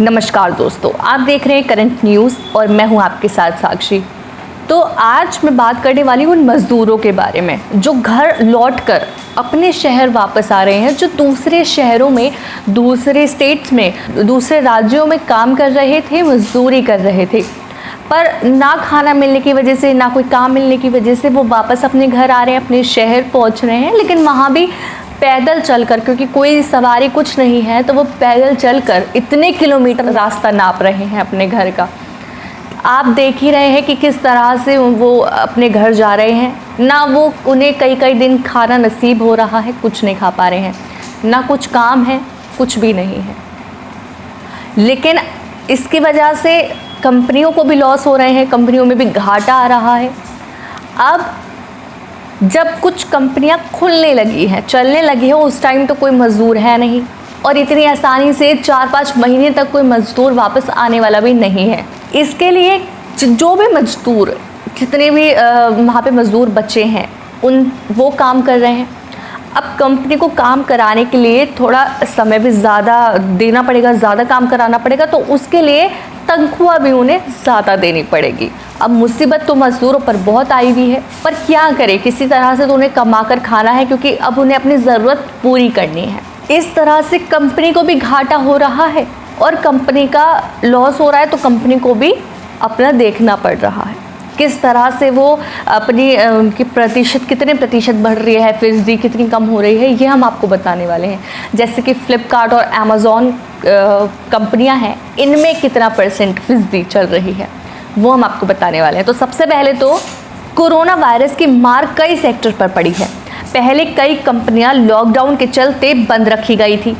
नमस्कार दोस्तों, आप देख रहे हैं करंट न्यूज़ और मैं हूं आपके साथ साक्षी। तो आज मैं बात करने वाली हूं उन मज़दूरों के बारे में जो घर लौटकर अपने शहर वापस आ रहे हैं, जो दूसरे शहरों में, दूसरे स्टेट्स में, दूसरे राज्यों में काम कर रहे थे, मजदूरी कर रहे थे, पर ना खाना मिलने की वजह से, ना कोई काम मिलने की वजह से वो वापस अपने घर आ रहे हैं, अपने शहर पहुंच रहे हैं। लेकिन वहाँ भी पैदल चलकर, क्योंकि कोई सवारी कुछ नहीं है, तो वो पैदल चलकर इतने किलोमीटर रास्ता नाप रहे हैं अपने घर का। आप देख ही रहे हैं कि किस तरह से वो अपने घर जा रहे हैं। ना वो उन्हें कई कई दिन खाना नसीब हो रहा है, कुछ नहीं खा पा रहे हैं, ना कुछ काम है, कुछ भी नहीं है। लेकिन इसकी वजह से कंपनियों को भी लॉस हो रहे हैं, कंपनियों में भी घाटा आ रहा है। अब जब कुछ कंपनियां खुलने लगी हैं, चलने लगी है, उस टाइम तो कोई मज़दूर है नहीं, और इतनी आसानी से 4-5 महीने तक कोई मज़दूर वापस आने वाला भी नहीं है। इसके लिए जो भी मज़दूर, जितने भी वहाँ पे मज़दूर बचे हैं, वो काम कर रहे हैं। अब कंपनी को काम कराने के लिए थोड़ा समय भी ज़्यादा देना पड़ेगा, ज़्यादा काम कराना पड़ेगा, तो उसके लिए तनख्वाह भी उन्हें ज़्यादा देनी पड़ेगी। अब मुसीबत तो मज़दूरों पर बहुत आई हुई है, पर क्या करें, किसी तरह से तो उन्हें कमा कर खाना है, क्योंकि अब उन्हें अपनी ज़रूरत पूरी करनी है। इस तरह से कंपनी को भी घाटा हो रहा है और कंपनी का लॉस हो रहा है, तो कंपनी को भी अपना देखना पड़ रहा है किस तरह से वो अपनी उनकी प्रतिशत, कितने प्रतिशत बढ़ रही है, फीसदी कितनी कम हो रही है, ये हम आपको बताने वाले हैं। जैसे कि फ्लिपकार्ट और अमेज़ॉन कंपनियां हैं, इनमें कितना % फीसदी चल रही है, वो हम आपको बताने वाले हैं। तो सबसे पहले तो कोरोना वायरस की मार कई सेक्टर पर पड़ी है। पहले कई कंपनियां लॉकडाउन के चलते बंद रखी गई थी,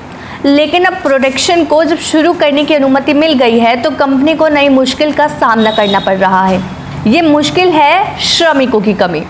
लेकिन अब प्रोडक्शन को जब शुरू करने की अनुमति मिल गई है, तो कंपनी को नई मुश्किल का सामना करना पड़ रहा है। ये मुश्किल है श्रमिकों की कमी।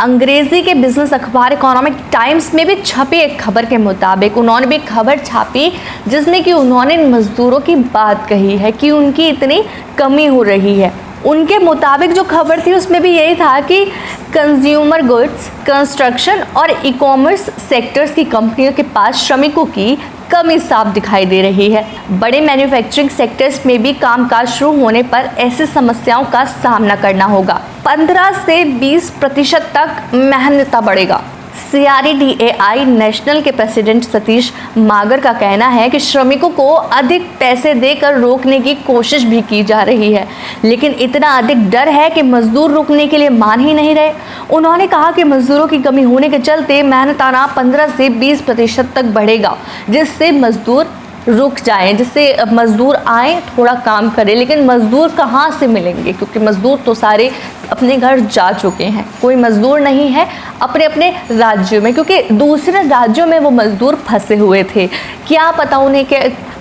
अंग्रेजी के बिजनेस अखबार इकोनॉमिक टाइम्स में भी छपी एक खबर के मुताबिक उन्होंने भी खबर छापी, जिसमें कि उन्होंने मजदूरों की बात कही है कि उनकी इतनी कमी हो रही है। उनके मुताबिक जो खबर थी उसमें भी यही था कि कंज्यूमर गुड्स, कंस्ट्रक्शन और ई कॉमर्स सेक्टर्स की कंपनियों के पास श्रमिकों की कमी साफ दिखाई दे रही है। बड़े मैन्युफैक्चरिंग सेक्टर्स में भी कामकाज शुरू होने पर ऐसी समस्याओं का सामना करना होगा। 15 से 20% तक मेहनता बढ़ेगा। CREDAI नेशनल के प्रेसिडेंट सतीश मागर का कहना है कि श्रमिकों को अधिक पैसे देकर रोकने की कोशिश भी की जा रही है, लेकिन इतना अधिक डर है कि मजदूर रुकने के लिए मान ही नहीं रहे। उन्होंने कहा कि मजदूरों की कमी होने के चलते मेहनताना 15 से 20% तक बढ़ेगा, जिससे मजदूर रुक जाएं, जिससे मज़दूर आए, थोड़ा काम करें। लेकिन मज़दूर कहाँ से मिलेंगे, क्योंकि मज़दूर तो सारे अपने घर जा चुके हैं, कोई मज़दूर नहीं है अपने अपने राज्यों में, क्योंकि दूसरे राज्यों में वो मज़दूर फंसे हुए थे। क्या पता उन्हें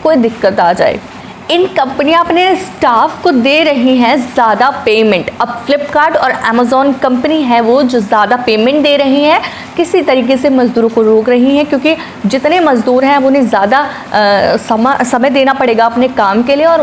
कोई दिक्कत आ जाए। इन कंपनियां अपने स्टाफ को दे रही हैं ज़्यादा पेमेंट। अब फ्लिपकार्ट और अमेज़ॉन कंपनी है वो जो ज़्यादा पेमेंट दे रही हैं, किसी तरीके से मज़दूरों को रोक रही हैं, क्योंकि जितने मज़दूर हैं उन्हें ज़्यादा समय देना पड़ेगा अपने काम के लिए, और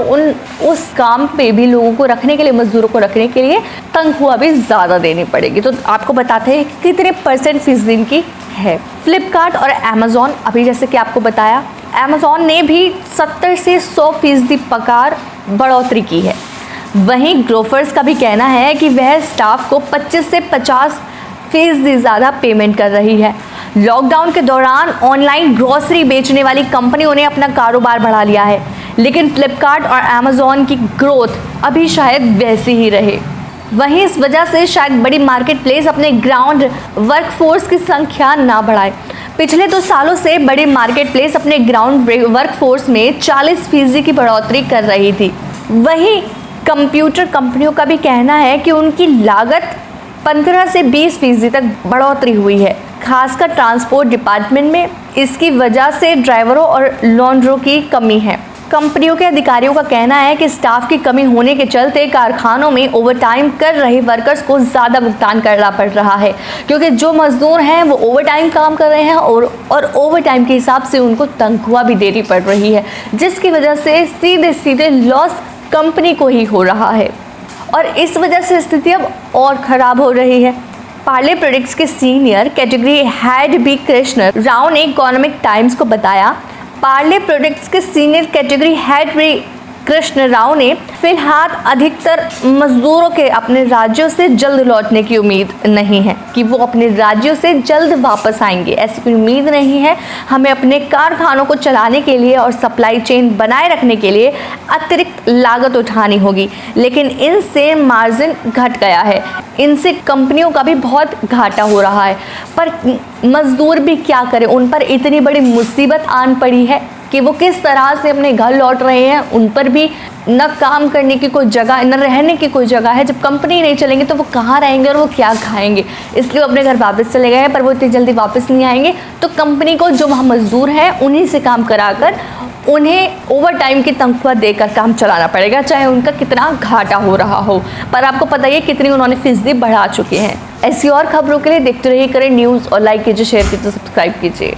उस काम पे भी लोगों को रखने के लिए, मज़दूरों को रखने के लिए तनख्वाह भी ज़्यादा देनी पड़ेगी। तो आपको बताते हैं कि कितने % फीस इनकी है। फ्लिपकार्ट और अमेज़ॉन, अभी जैसे कि आपको बताया, अमेज़ॉन ने भी 70 से 100% पगार बढ़ोतरी की है। वहीं ग्रोफर्स का भी कहना है कि वह स्टाफ को 25 से 50% ज़्यादा पेमेंट कर रही है। लॉकडाउन के दौरान ऑनलाइन ग्रोसरी बेचने वाली कंपनियों ने अपना कारोबार बढ़ा लिया है, लेकिन फ्लिपकार्ट और अमेज़ॉन की ग्रोथ अभी शायद वैसी ही रहे। वहीं इस वजह से शायद बड़ी मार्केट प्लेस अपने ग्राउंड वर्कफोर्स की संख्या ना बढ़ाए। पिछले 2 सालों से बड़ी मार्केट प्लेस अपने ग्राउंड वर्कफोर्स में 40% की बढ़ोतरी कर रही थी। वहीं कंप्यूटर कंपनियों का भी कहना है कि उनकी लागत 15 से 20% तक बढ़ोतरी हुई है, खासकर ट्रांसपोर्ट डिपार्टमेंट में। इसकी वजह से ड्राइवरों और लॉन्ड्रों की कमी है। कंपनियों के अधिकारियों का कहना है कि स्टाफ की कमी होने के चलते कारखानों में ओवरटाइम कर रहे वर्कर्स को ज़्यादा भुगतान करना पड़ रहा है, क्योंकि जो मज़दूर हैं वो ओवरटाइम काम कर रहे हैं और ओवरटाइम के हिसाब से उनको तनख्वाह भी देनी पड़ रही है, जिसकी वजह से सीधे सीधे लॉस कंपनी को ही हो रहा है, और इस वजह से स्थिति अब और ख़राब हो रही है। पार्ले प्रोडक्ट्स के senior category head B Krishna Rao ने इकोनॉमिक टाइम्स को बताया, पार्ले प्रोडक्ट्स के senior category head Krishna Rao ने फिलहाल अधिकतर मजदूरों के अपने राज्यों से जल्द लौटने की उम्मीद नहीं है कि वो अपने राज्यों से जल्द वापस आएंगे। ऐसी कोई उम्मीद नहीं है। हमें अपने कारखानों को चलाने के लिए और सप्लाई चेन बनाए रखने के लिए अतिरिक्त लागत उठानी होगी, लेकिन इनसे मार्जिन घट गया है। इनसे कंपनियों का भी बहुत घाटा हो रहा है। पर मजदूर भी क्या करें, उन पर इतनी बड़ी मुसीबत आन पड़ी है कि वो किस तरह से अपने घर लौट रहे हैं। उन पर भी न काम करने की कोई जगह, न रहने की कोई जगह है। जब कंपनी नहीं चलेंगे तो वो कहाँ रहेंगे और वो क्या खाएंगे, इसलिए वो अपने घर वापस चले गए हैं। पर वो इतनी जल्दी वापस नहीं आएंगे, तो कंपनी को जो वहाँ मजदूर हैं उन्हीं से काम कराकर उन्हें ओवर टाइम की तनख्वाह देकर काम चलाना पड़ेगा, चाहे उनका कितना घाटा हो रहा हो। पर आपको पता ही है कितनी उन्होंने फीसदी बढ़ा चुके हैं। ऐसी और खबरों के लिए देखते रहिए करेंट न्यूज़ और लाइक कीजिए, शेयर कीजिए, सब्सक्राइब कीजिए।